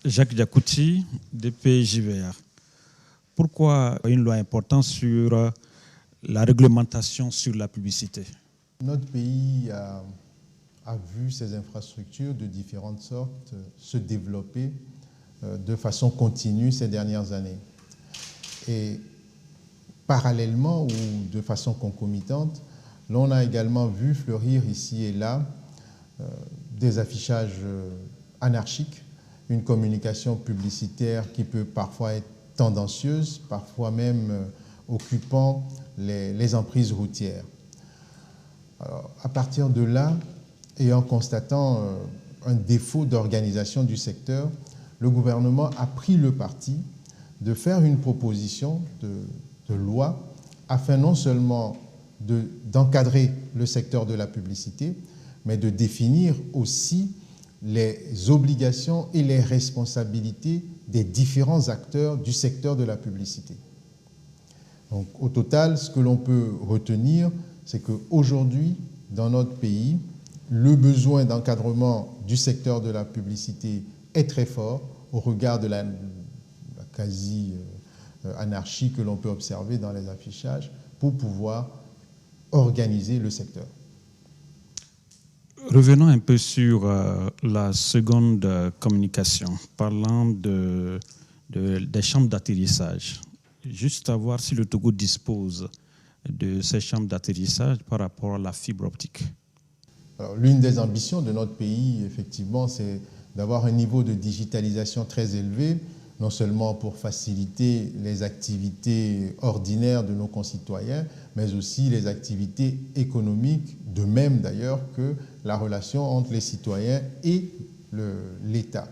Jacques Diakouti, DPJVR. Pourquoi une loi importante sur la réglementation sur la publicité? Notre pays a vu ses infrastructures de différentes sortes se développer de façon continue ces dernières années. Et parallèlement ou de façon concomitante, l'on a également vu fleurir ici et là des affichages anarchiques, une communication publicitaire qui peut parfois être tendancieuse, parfois même occupant les emprises routières. Alors, à partir de là, et en constatant un défaut d'organisation du secteur, le gouvernement a pris le parti de faire une proposition de loi afin non seulement d'encadrer le secteur de la publicité, mais de définir aussi les obligations et les responsabilités des différents acteurs du secteur de la publicité. Donc, au total, ce que l'on peut retenir, c'est qu'aujourd'hui, dans notre pays, le besoin d'encadrement du secteur de la publicité est très fort au regard de la quasi-anarchie que l'on peut observer dans les affichages pour pouvoir organiser le secteur. Revenons un peu sur la seconde communication, parlant des chambres d'atterrissage. Juste à voir si le Togo dispose de ces chambres d'atterrissage par rapport à la fibre optique. L'une des ambitions de notre pays, effectivement, c'est d'avoir un niveau de digitalisation très élevé, non seulement pour faciliter les activités ordinaires de nos concitoyens, mais aussi les activités économiques, de même d'ailleurs que la relation entre les citoyens et l'État.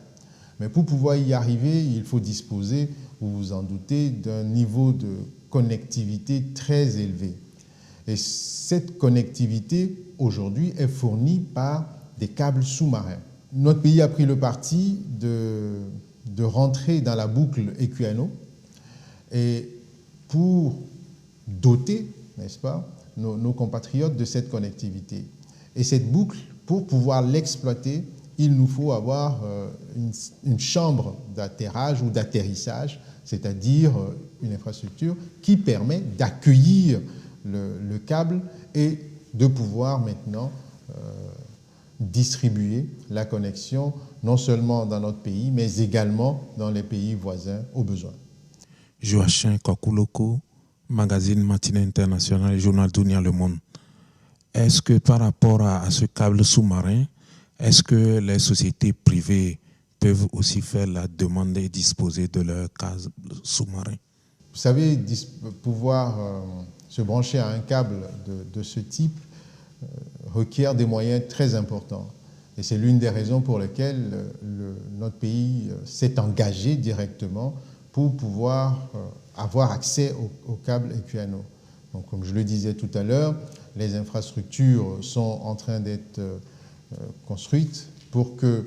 Mais pour pouvoir y arriver, il faut disposer, vous vous en doutez, d'un niveau de connectivité très élevé. Et cette connectivité, aujourd'hui, est fournie par des câbles sous-marins. Notre pays a pris le parti de rentrer dans la boucle Equiano et pour doter, n'est-ce pas, nos compatriotes de cette connectivité. Et cette boucle, pour pouvoir l'exploiter, il nous faut avoir une chambre d'atterrage ou d'atterrissage, c'est-à-dire une infrastructure qui permet d'accueillir le câble et de pouvoir maintenant distribuer la connexion non seulement dans notre pays, mais également dans les pays voisins au besoin. Joachim Kokuloko, magazine Matinée International et journal Dunia Le Monde. Est-ce que par rapport à ce câble sous-marin, est-ce que les sociétés privées peuvent aussi faire la demande et disposer de leur câble sous-marin? Vous savez, pouvoir se brancher à un câble de ce type requiert des moyens très importants. Et c'est l'une des raisons pour lesquelles notre pays s'est engagé directement pour pouvoir avoir accès au câble Equiano. Donc, comme je le disais tout à l'heure, les infrastructures sont en train d'être construites pour que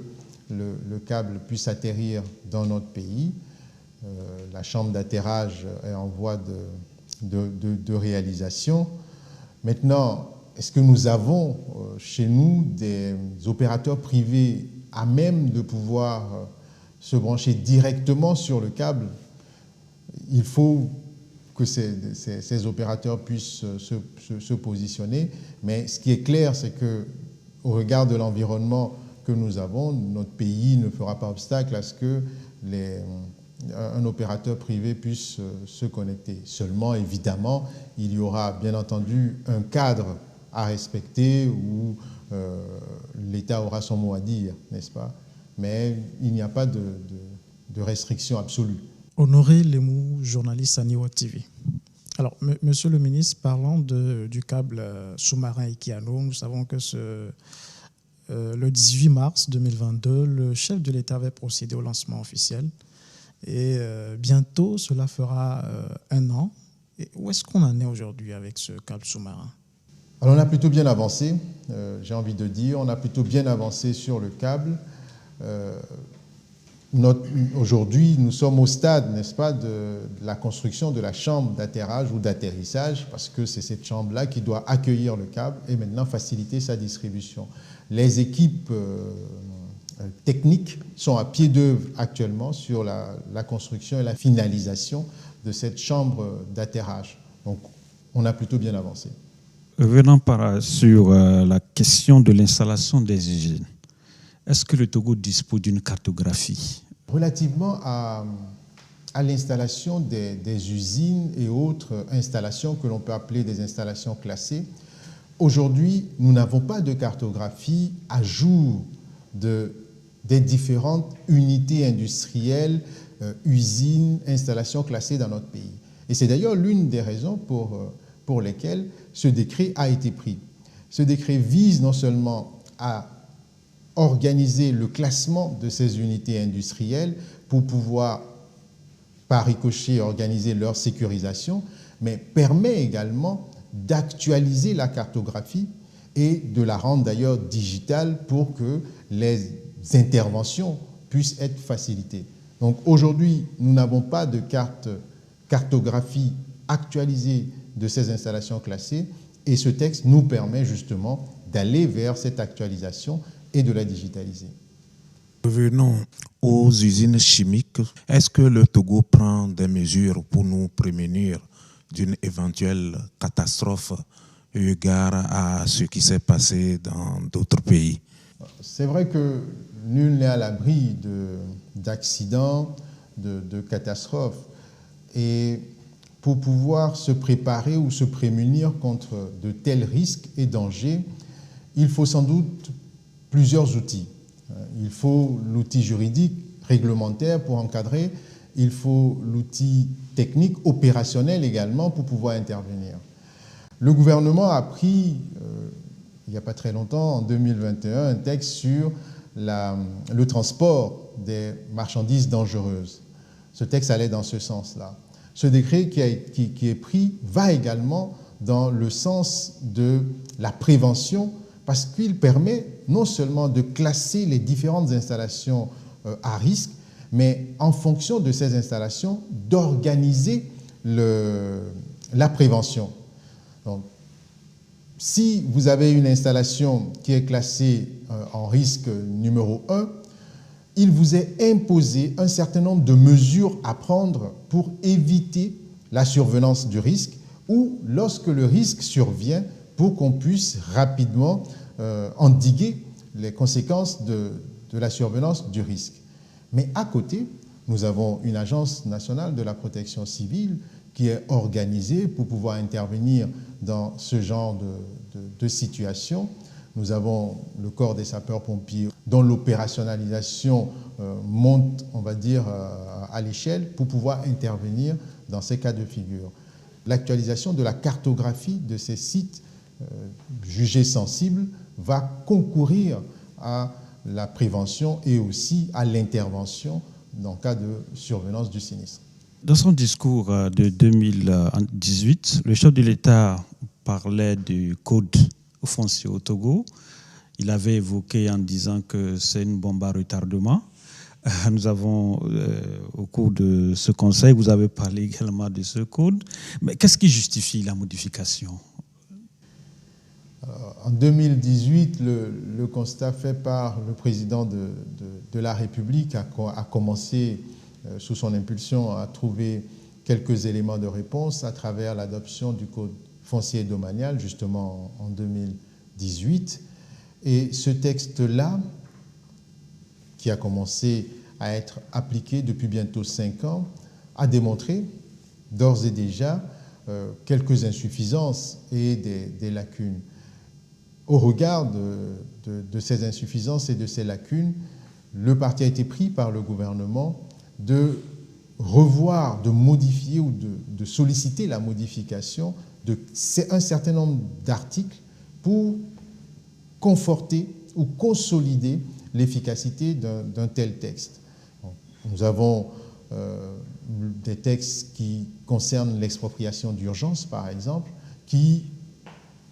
le câble puisse atterrir dans notre pays. La chambre d'atterrage est en voie de réalisation. Maintenant, est-ce que nous avons chez nous des opérateurs privés à même de pouvoir se brancher directement sur le câble? Il faut que ces opérateurs puissent se positionner, mais ce qui est clair, c'est qu'au regard de l'environnement que nous avons, notre pays ne fera pas obstacle à ce que un opérateur privé puisse se connecter. Seulement, évidemment, il y aura bien entendu un cadre à respecter où l'État aura son mot à dire, n'est-ce pas? Mais il n'y a pas de restriction absolue. Honoré Lemou, journaliste à Niwa TV. Alors, monsieur le ministre, parlant du câble sous-marin Equiano, nous savons que le 18 mars 2022, le chef de l'État avait procédé au lancement officiel. Et bientôt, cela fera 1 an. Et où est-ce qu'on en est aujourd'hui avec ce câble sous-marin? Alors, on a plutôt bien avancé, j'ai envie de dire. On a plutôt bien avancé sur le câble. Aujourd'hui, nous sommes au stade, n'est-ce pas, de la construction de la chambre d'atterrage ou d'atterrissage, parce que c'est cette chambre-là qui doit accueillir le câble et maintenant faciliter sa distribution. Les équipes techniques sont à pied d'œuvre actuellement sur la construction et la finalisation de cette chambre d'atterrage. Donc, on a plutôt bien avancé. Revenons sur la question de l'installation des usines. Est-ce que le Togo dispose d'une cartographie? Relativement à l'installation des usines et autres installations que l'on peut appeler des installations classées, aujourd'hui, nous n'avons pas de cartographie à jour des différentes unités industrielles, usines, installations classées dans notre pays. Et c'est d'ailleurs l'une des raisons pour lesquelles ce décret a été pris. Ce décret vise non seulement à organiser le classement de ces unités industrielles pour pouvoir, par ricochet, organiser leur sécurisation, mais permet également d'actualiser la cartographie et de la rendre d'ailleurs digitale pour que les interventions puissent être facilitées. Donc aujourd'hui, nous n'avons pas de cartographie actualisée de ces installations classées et ce texte nous permet justement d'aller vers cette actualisation et de la digitaliser. Revenons aux usines chimiques. Est-ce que le Togo prend des mesures pour nous prémunir d'une éventuelle catastrophe eu égard à ce qui s'est passé dans d'autres pays? C'est vrai que nul n'est à l'abri d'accidents, de catastrophes. Et pour pouvoir se préparer ou se prémunir contre de tels risques et dangers, il faut sans doute plusieurs outils. Il faut l'outil juridique, réglementaire pour encadrer, il faut l'outil technique, opérationnel également pour pouvoir intervenir. Le gouvernement a pris, il n'y a pas très longtemps, en 2021, un texte sur le transport des marchandises dangereuses. Ce texte allait dans ce sens-là. Ce décret qui est pris va également dans le sens de la prévention parce qu'il permet non seulement de classer les différentes installations à risque, mais en fonction de ces installations, d'organiser la prévention. Donc, si vous avez une installation qui est classée en risque numéro 1, il vous est imposé un certain nombre de mesures à prendre pour éviter la survenance du risque ou lorsque le risque survient pour qu'on puisse rapidement endiguer les conséquences de la survenance du risque. Mais à côté, nous avons une agence nationale de la protection civile qui est organisée pour pouvoir intervenir dans ce genre de situation. Nous avons le corps des sapeurs-pompiers dont l'opérationnalisation monte, on va dire, à l'échelle pour pouvoir intervenir dans ces cas de figure. L'actualisation de la cartographie de ces sites jugés sensibles va concourir à la prévention et aussi à l'intervention dans le cas de survenance du sinistre. Dans son discours de 2018, le chef de l'État parlait du code foncier au Togo. Il avait évoqué en disant que c'est une bombe à retardement. Nous avons, au cours de ce conseil, vous avez parlé également de ce code. Mais qu'est-ce qui justifie la modification? En 2018, le constat fait par le président de la République a commencé, sous son impulsion, à trouver quelques éléments de réponse à travers l'adoption du code foncier domanial, justement en 2018. Et ce texte-là, qui a commencé à être appliqué depuis bientôt 5 ans, a démontré d'ores et déjà quelques insuffisances et des lacunes. Au regard de ces insuffisances et de ces lacunes, le parti a été pris par le gouvernement de revoir, de modifier ou de solliciter la modification un certain nombre d'articles pour conforter ou consolider l'efficacité d'un tel texte. Nous avons des textes qui concernent l'expropriation d'urgence, par exemple, qui,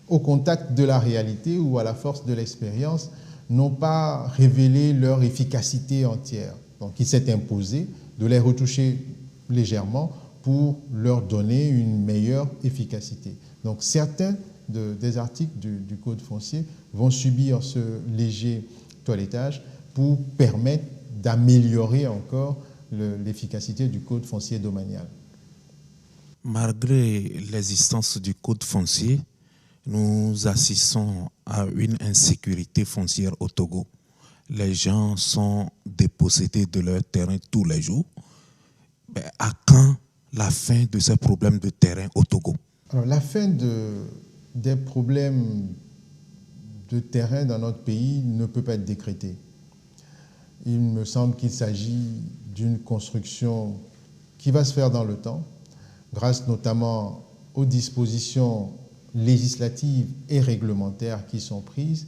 au contact de la réalité ou à la force de l'expérience, n'ont pas révélé leur efficacité entière. Donc il s'est imposé de les retoucher légèrement pour leur donner une meilleure efficacité. Donc certains des articles du Code foncier vont subir ce léger toilettage pour permettre d'améliorer encore l'efficacité du Code foncier domanial. Malgré l'existence du Code foncier, nous assistons à une insécurité foncière au Togo. Les gens sont dépossédés de leur terrain tous les jours. Mais à quand la fin de ces problèmes de terrain au Togo? Alors, la fin des problèmes de terrain dans notre pays ne peut pas être décrétée. Il me semble qu'il s'agit d'une construction qui va se faire dans le temps, grâce notamment aux dispositions législatives et réglementaires qui sont prises,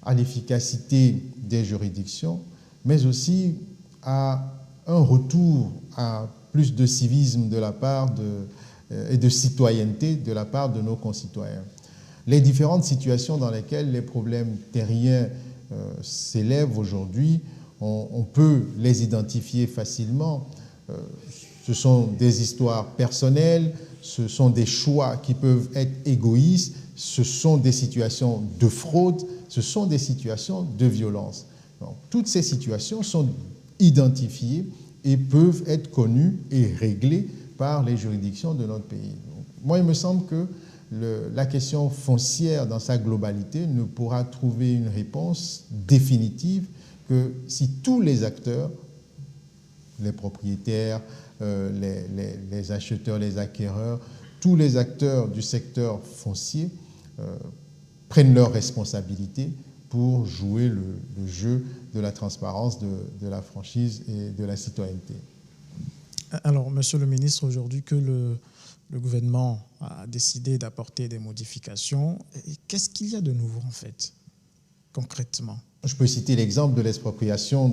à l'efficacité des juridictions, mais aussi à un retour à plus de civisme de la part et de citoyenneté de la part de nos concitoyens. Les différentes situations dans lesquelles les problèmes terriens s'élèvent aujourd'hui, on peut les identifier facilement. Ce sont des histoires personnelles, ce sont des choix qui peuvent être égoïstes, ce sont des situations de fraude, ce sont des situations de violence. Donc, toutes ces situations sont identifiées et peuvent être connues et réglées par les juridictions de notre pays. Donc, moi, il me semble que la question foncière dans sa globalité ne pourra trouver une réponse définitive que si tous les acteurs, les propriétaires, les acheteurs, les acquéreurs, tous les acteurs du secteur foncier prennent leurs responsabilités pour jouer le jeu de la transparence, de la franchise et de la citoyenneté. Alors, Monsieur le ministre, aujourd'hui que le gouvernement a décidé d'apporter des modifications, qu'est-ce qu'il y a de nouveau en fait, concrètement? Je peux citer l'exemple de l'expropriation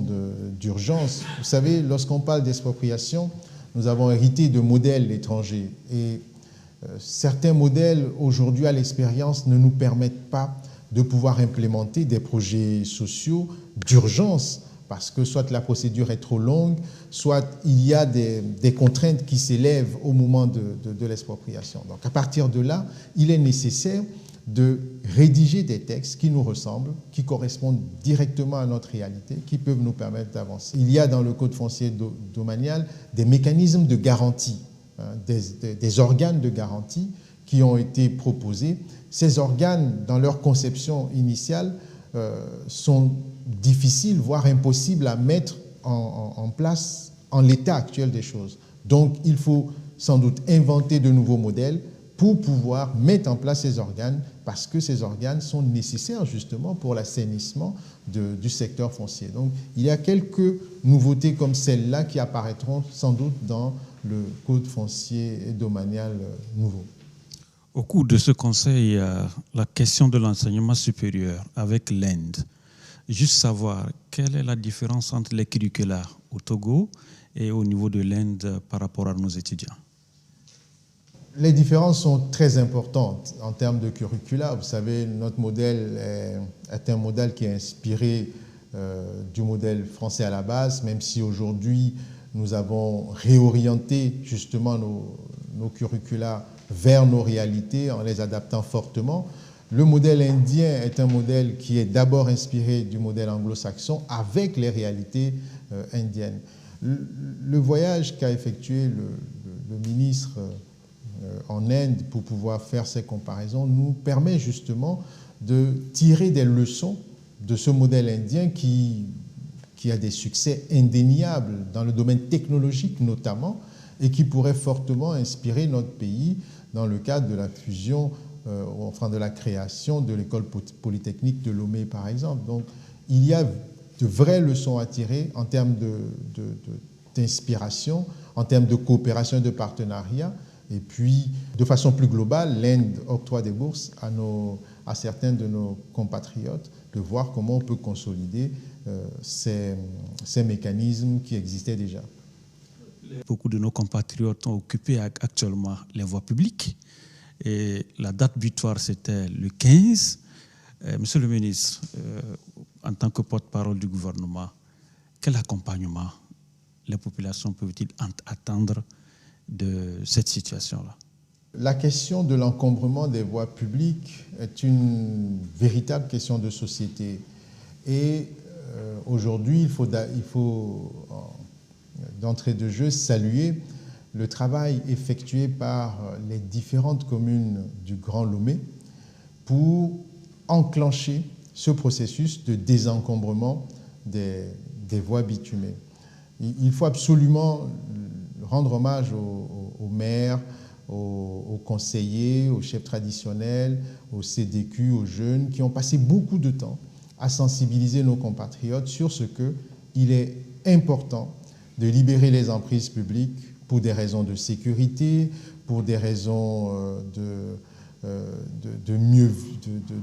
d'urgence. Vous savez, lorsqu'on parle d'expropriation, nous avons hérité de modèles étrangers. Et certains modèles, aujourd'hui, à l'expérience, ne nous permettent pas de pouvoir implémenter des projets sociaux d'urgence, parce que soit la procédure est trop longue, soit il y a des contraintes qui s'élèvent au moment de l'expropriation. Donc, à partir de là, il est nécessaire de rédiger des textes qui nous ressemblent, qui correspondent directement à notre réalité, qui peuvent nous permettre d'avancer. Il y a dans le Code foncier domanial des mécanismes de garantie, des organes de garantie qui ont été proposés. Ces organes, dans leur conception initiale, sont difficiles, voire impossibles à mettre en place en l'état actuel des choses. Donc, il faut sans doute inventer de nouveaux modèles pour pouvoir mettre en place ces organes, parce que ces organes sont nécessaires justement pour l'assainissement du secteur foncier. Donc, il y a quelques nouveautés comme celle-là qui apparaîtront sans doute dans le Code foncier et domanial nouveau. Au cours de ce conseil, la question de l'enseignement supérieur avec l'Inde, juste savoir quelle est la différence entre les curricula au Togo et au niveau de l'Inde par rapport à nos étudiants. Les différences sont très importantes en termes de curricula. Vous savez, notre modèle est un modèle qui est inspiré du modèle français à la base, même si aujourd'hui nous avons réorienté justement nos curricula vers nos réalités en les adaptant fortement. Le modèle indien est un modèle qui est d'abord inspiré du modèle anglo-saxon avec les réalités indiennes. Le voyage qu'a effectué le ministre en Inde pour pouvoir faire ces comparaisons nous permet justement de tirer des leçons de ce modèle indien qui a des succès indéniables dans le domaine technologique notamment et qui pourrait fortement inspirer notre pays dans le cadre de la fusion, enfin de la création de l'école polytechnique de Lomé par exemple. Donc il y a de vraies leçons à tirer en termes d'inspiration, en termes de coopération et de partenariat. Et puis, de façon plus globale, l'Inde octroie des bourses à certains de nos compatriotes de voir comment on peut consolider ces mécanismes qui existaient déjà. Beaucoup de nos compatriotes ont occupé actuellement les voies publiques. Et la date butoir, c'était le 15. Monsieur le ministre, en tant que porte-parole du gouvernement, quel accompagnement les populations peuvent-ils attendre de cette situation-là? La question de l'encombrement des voies publiques est une véritable question de société. Et aujourd'hui, il faut d'entrée de jeu saluer le travail effectué par les différentes communes du Grand Lomé pour enclencher ce processus de désencombrement des voies bitumées. Il faut absolument rendre hommage aux maires, aux conseillers, aux chefs traditionnels, aux CDQ, aux jeunes, qui ont passé beaucoup de temps à sensibiliser nos compatriotes sur ce qu'il est important de libérer les emprises publiques pour des raisons de sécurité, pour des raisons de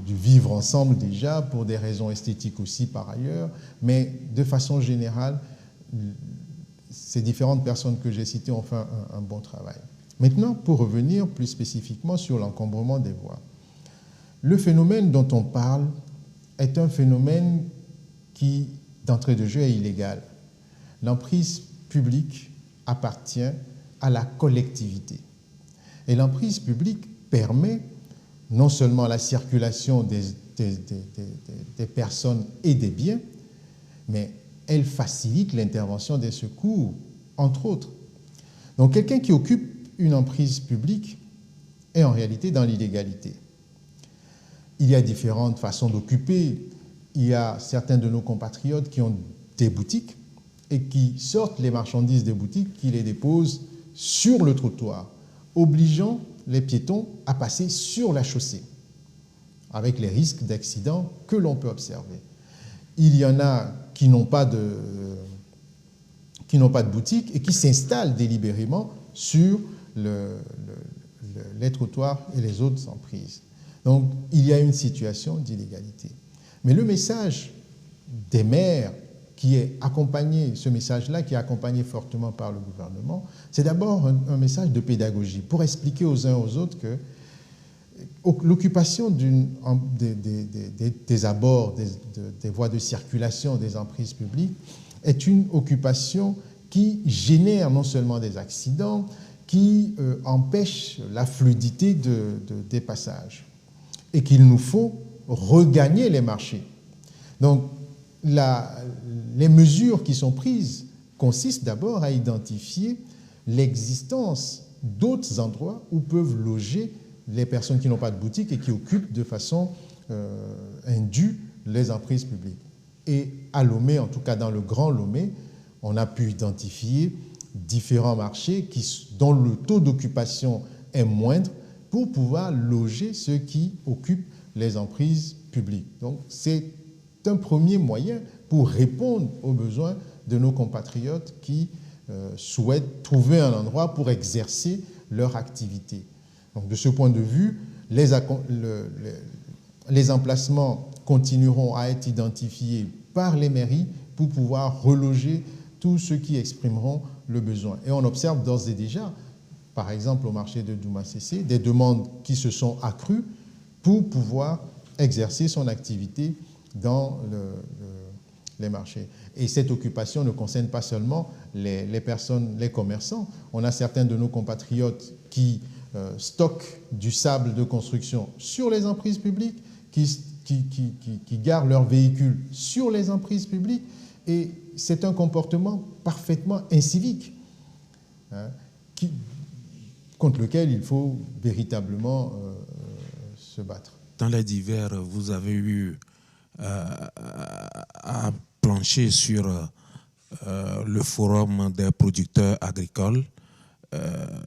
vivre ensemble déjà, pour des raisons esthétiques aussi par ailleurs, mais de façon générale, ces différentes personnes que j'ai citées ont fait un bon travail. Maintenant, pour revenir plus spécifiquement sur l'encombrement des voies, le phénomène dont on parle est un phénomène qui, d'entrée de jeu, est illégal. L'emprise publique appartient à la collectivité. Et l'emprise publique permet non seulement la circulation des personnes et des biens, mais elle facilite l'intervention des secours, entre autres. Donc quelqu'un qui occupe une emprise publique est en réalité dans l'illégalité. Il y a différentes façons d'occuper. Il y a certains de nos compatriotes qui ont des boutiques et qui sortent les marchandises des boutiques, qui les déposent sur le trottoir, obligeant les piétons à passer sur la chaussée, avec les risques d'accident que l'on peut observer. Il y en a qui n'ont pas de boutique et qui s'installent délibérément sur les trottoirs et les autres emprises. Donc, il y a une situation d'illégalité. Mais le message des maires qui est accompagné, ce message-là qui est accompagné fortement par le gouvernement, c'est d'abord un message de pédagogie pour expliquer aux uns aux autres que l'occupation des abords, des voies de circulation des emprises publiques est une occupation qui génère non seulement des accidents, qui empêche la fluidité des passages et qu'il nous faut regagner les marchés. Donc, les mesures qui sont prises consistent d'abord à identifier l'existence d'autres endroits où peuvent loger les personnes qui n'ont pas de boutique et qui occupent de façon indue les emprises publiques. Et à Lomé, en tout cas dans le Grand Lomé, on a pu identifier différents marchés dont le taux d'occupation est moindre pour pouvoir loger ceux qui occupent les emprises publiques. Donc c'est un premier moyen pour répondre aux besoins de nos compatriotes qui souhaitent trouver un endroit pour exercer leur activité. Donc de ce point de vue, les emplacements continueront à être identifiés par les mairies pour pouvoir reloger tous ceux qui exprimeront le besoin. Et on observe d'ores et déjà, par exemple au marché de Douma-Cessé, des demandes qui se sont accrues pour pouvoir exercer son activité dans les marchés. Et cette occupation ne concerne pas seulement les personnes, les commerçants. On a certains de nos compatriotes qui stockent du sable de construction sur les emprises publiques, qui garent leurs véhicules sur les emprises publiques, et c'est un comportement parfaitement incivique, hein, contre lequel il faut véritablement se battre. Dans les divers, vous avez eu à plancher sur le forum des producteurs agricoles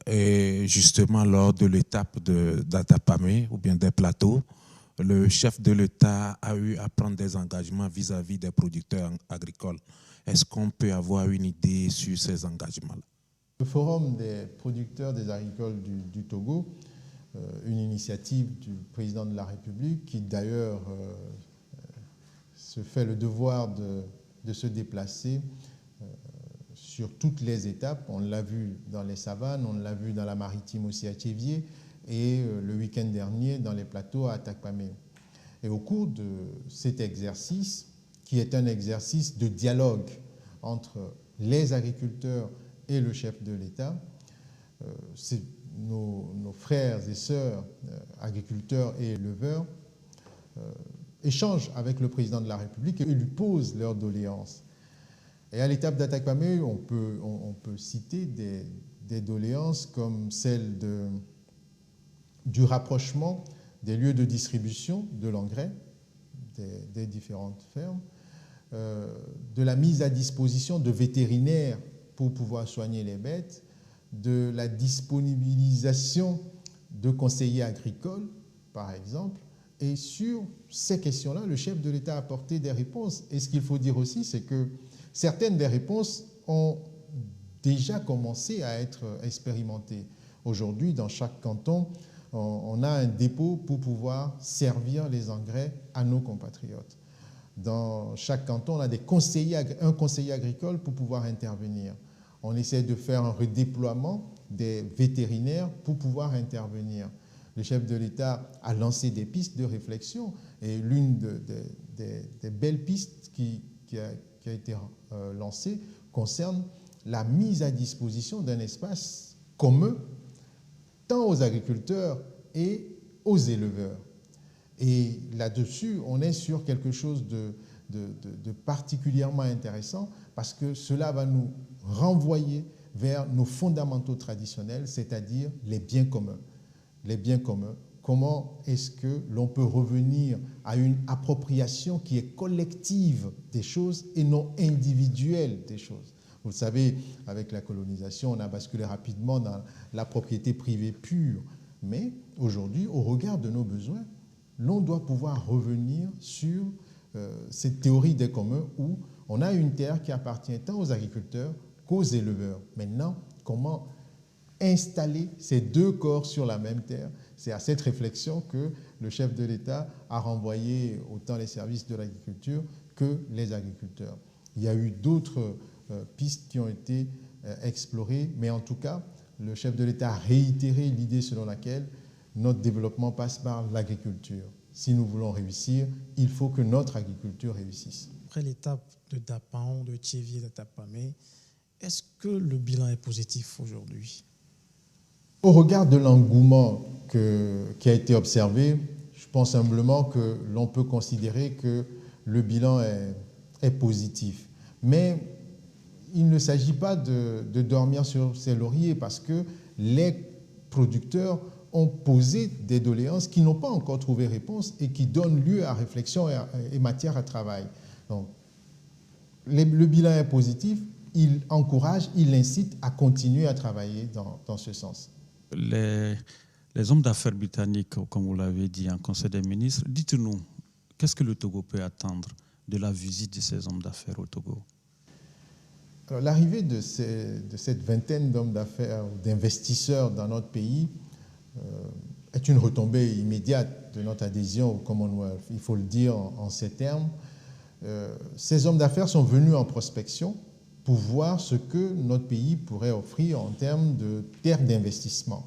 et justement lors de l'étape d'Atapamé ou bien des plateaux, le chef de l'État a eu à prendre des engagements vis-à-vis des producteurs agricoles. Est-ce qu'on peut avoir une idée sur ces engagements-là? Le forum des producteurs des agricoles du Togo, une initiative du président de la République qui d'ailleurs se fait le devoir de se déplacer sur toutes les étapes. On l'a vu dans les savanes, on l'a vu dans la maritime aussi à Tchévier et le week-end dernier dans les plateaux à Atakpamé. Et au cours de cet exercice, qui est un exercice de dialogue entre les agriculteurs et le chef de l'État. Nos frères et sœurs agriculteurs et éleveurs échangent avec le président de la République et lui posent leurs doléances. Et à l'étape d'Atakpamé, on peut citer des doléances comme celle du rapprochement des lieux de distribution de l'engrais des différentes fermes, de la mise à disposition de vétérinaires pour pouvoir soigner les bêtes, de la disponibilisation de conseillers agricoles, par exemple. Et sur ces questions-là, le chef de l'État a apporté des réponses. Et ce qu'il faut dire aussi, c'est que certaines des réponses ont déjà commencé à être expérimentées. Aujourd'hui, dans chaque canton, on a un dépôt pour pouvoir servir les engrais à nos compatriotes. Dans chaque canton, on a un conseiller agricole pour pouvoir intervenir. On essaie de faire un redéploiement des vétérinaires pour pouvoir intervenir. Le chef de l'État a lancé des pistes de réflexion et l'une des belles pistes qui a été lancée concerne la mise à disposition d'un espace commun tant aux agriculteurs et aux éleveurs. Et là-dessus, on est sur quelque chose de particulièrement intéressant parce que cela va nous renvoyer vers nos fondamentaux traditionnels, c'est-à-dire les biens communs. Les biens communs, comment est-ce que l'on peut revenir à une appropriation qui est collective des choses et non individuelle des choses. Vous le savez, avec la colonisation, on a basculé rapidement dans la propriété privée pure. Mais aujourd'hui, au regard de nos besoins, l'on doit pouvoir revenir sur cette théorie des communs où on a une terre qui appartient tant aux agriculteurs qu'aux éleveurs. Maintenant, comment installer ces deux corps sur la même terre? C'est à cette réflexion que le chef de l'État a renvoyé autant les services de l'agriculture que les agriculteurs. Il y a eu d'autres pistes qui ont été explorées, mais en tout cas, le chef de l'État a réitéré l'idée selon laquelle notre développement passe par l'agriculture. Si nous voulons réussir, il faut que notre agriculture réussisse. Après l'étape de Dapan, de Thiévié, d'Atapamé, est-ce que le bilan est positif aujourd'hui? Au regard de l'engouement qui a été observé, je pense humblement que l'on peut considérer que le bilan est positif. Mais il ne s'agit pas de dormir sur ses lauriers parce que les producteurs ont posé des doléances qui n'ont pas encore trouvé réponse et qui donnent lieu à réflexion et matière à travail. Donc, le bilan est positif, il encourage, il incite à continuer à travailler dans ce sens. Les hommes d'affaires britanniques, comme vous l'avez dit en Conseil des ministres, dites-nous, qu'est-ce que le Togo peut attendre de la visite de ces hommes d'affaires au Togo? L'arrivée de cette vingtaine d'hommes d'affaires, d'investisseurs dans notre pays est une retombée immédiate de notre adhésion au Commonwealth. Il faut le dire en ces termes. Ces hommes d'affaires sont venus en prospection pour voir ce que notre pays pourrait offrir en termes de terres d'investissement.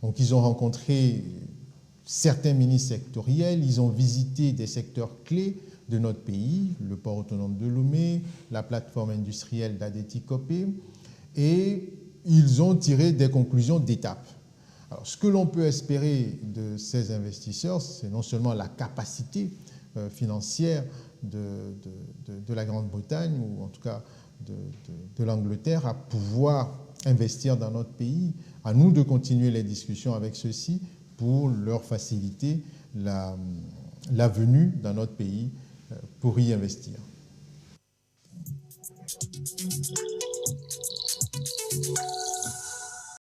Donc, ils ont rencontré certains ministres sectoriels, ils ont visité des secteurs clés de notre pays, le port autonome de Lomé, la plateforme industrielle d'Adéti-Copé, et ils ont tiré des conclusions d'étape. Alors, ce que l'on peut espérer de ces investisseurs, c'est non seulement la capacité financière de la Grande-Bretagne, ou en tout cas de l'Angleterre, à pouvoir investir dans notre pays, à nous de continuer les discussions avec ceux-ci pour leur faciliter la venue dans notre pays pour y investir.